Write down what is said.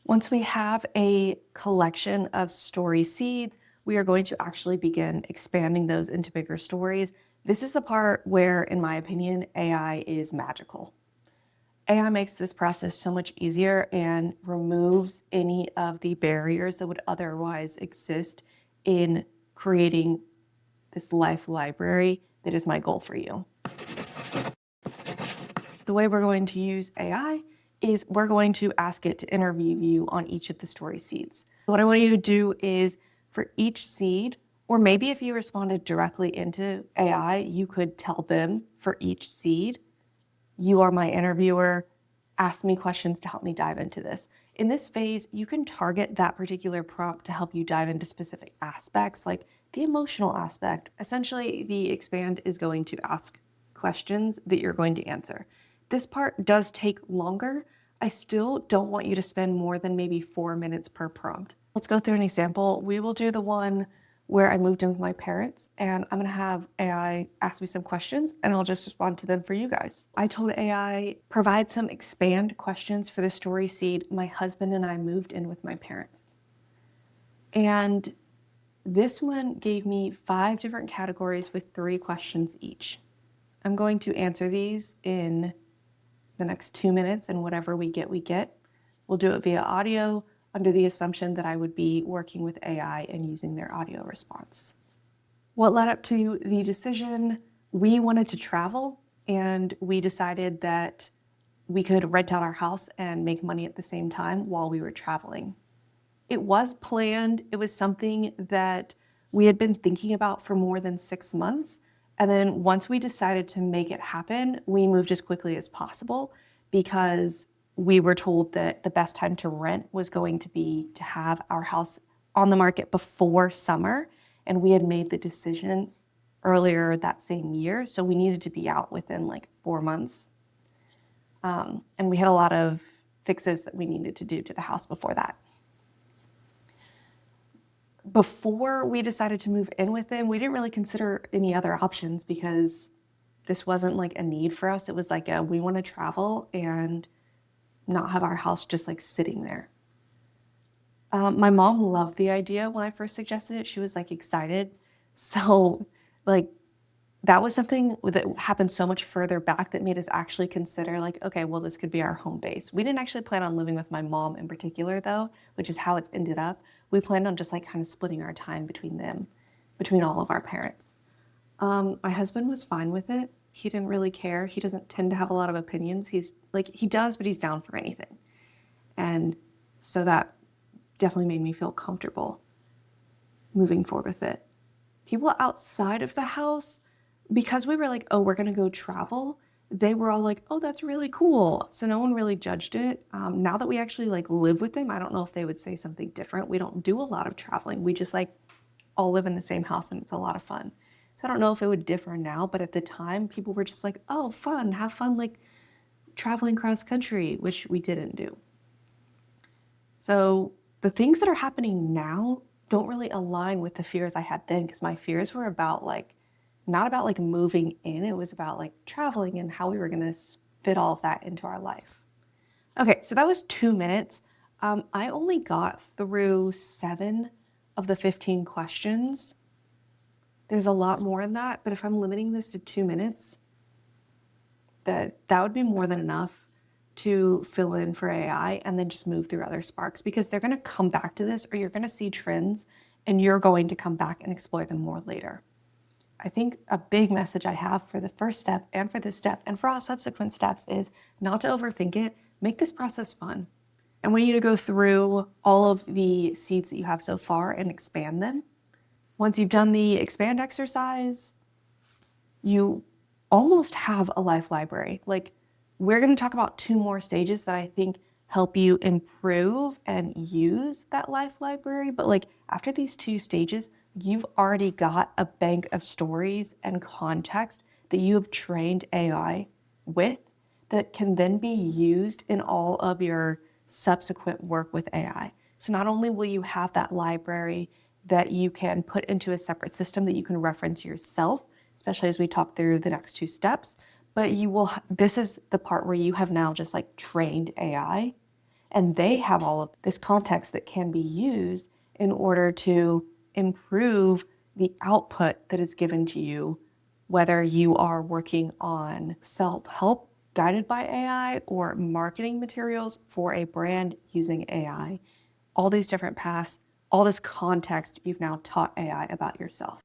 Once we have a collection of story seeds, we are going to actually begin expanding those into bigger stories. This is the part where, in my opinion, AI is magical. AI makes this process so much easier and removes any of the barriers that would otherwise exist in creating this life library that is my goal for you. The way we're going to use AI is we're going to ask it to interview you on each of the story seeds. What I want you to do is for each seed, or maybe if you responded directly into AI, you could tell them for each seed, you are my interviewer, ask me questions to help me dive into this. In this phase, you can target that particular prompt to help you dive into specific aspects, like the emotional aspect. Essentially, the expand is going to ask questions that you're going to answer. This part does take longer. I still don't want you to spend more than maybe 4 minutes per prompt. Let's go through an example. We will do the one where I moved in with my parents, and I'm gonna have AI ask me some questions and I'll just respond to them for you guys. I told AI, provide some expand questions for the story seed, my husband and I moved in with my parents. And this one gave me 5 different categories with 3 questions each. I'm going to answer these in the next 2 minutes, and whatever we get, we get. We'll do it via audio under the assumption that I would be working with AI and using their audio response. What led up to the decision? We wanted to travel, and we decided that we could rent out our house and make money at the same time while we were traveling. It was planned. It was something that we had been thinking about for more than 6 months. And then once we decided to make it happen, we moved as quickly as possible because we were told that the best time to rent was going to be to have our house on the market before summer. And we had made the decision earlier that same year. So we needed to be out within like 4 months. And we had a lot of fixes that we needed to do to the house before that. Before we decided to move in with them, we didn't really consider any other options because this wasn't like a need for us. It was like we want to travel and not have our house just like sitting there. My mom loved the idea when I first suggested it. She was like excited. So like that was something that happened so much further back that made us actually consider like, okay, well, this could be our home base. We didn't actually plan on living with my mom in particular though, which is how it's ended up. We planned on just like kind of splitting our time between all of our parents. My husband was fine with it. He didn't really care. He doesn't tend to have a lot of opinions. He's like, he does, but he's down for anything. And so that definitely made me feel comfortable moving forward with it. People outside of the house, because we were like, oh, we're gonna go travel, they were all like, oh, that's really cool. So no one really judged it. Now that we actually like live with them, I don't know if they would say something different. We don't do a lot of traveling. We just like all live in the same house and it's a lot of fun. So I don't know if it would differ now, but at the time people were just like, oh, fun, have fun like traveling cross country, which we didn't do. So the things that are happening now don't really align with the fears I had then, because my fears were about like, not about like moving in, it was about like traveling and how we were gonna fit all of that into our life. Okay, so that was 2 minutes. I only got through 7 of the 15 questions. There's a lot more in that, but if I'm limiting this to 2 minutes, that would be more than enough to fill in for AI and then just move through other sparks, because they're gonna come back to this or you're gonna see trends and you're going to come back and explore them more later. I think a big message I have for the first step and for this step and for all subsequent steps is not to overthink it. Make this process fun. I want you to go through all of the seeds that you have so far and expand them. Once you've done the expand exercise, you almost have a life library. Like, we're going to talk about 2 more stages that I think help you improve and use that life library. But like after these 2 stages, you've already got a bank of stories and context that you have trained AI with that can then be used in all of your subsequent work with AI. So not only will you have that library that you can put into a separate system that you can reference yourself, especially as we talk through the next 2 steps, but you will, this is the part where you have now just like trained AI And they have all of this context that can be used in order to improve the output that is given to you, whether you are working on self-help guided by AI or marketing materials for a brand using AI. All these different paths, all this context you've now taught AI about yourself.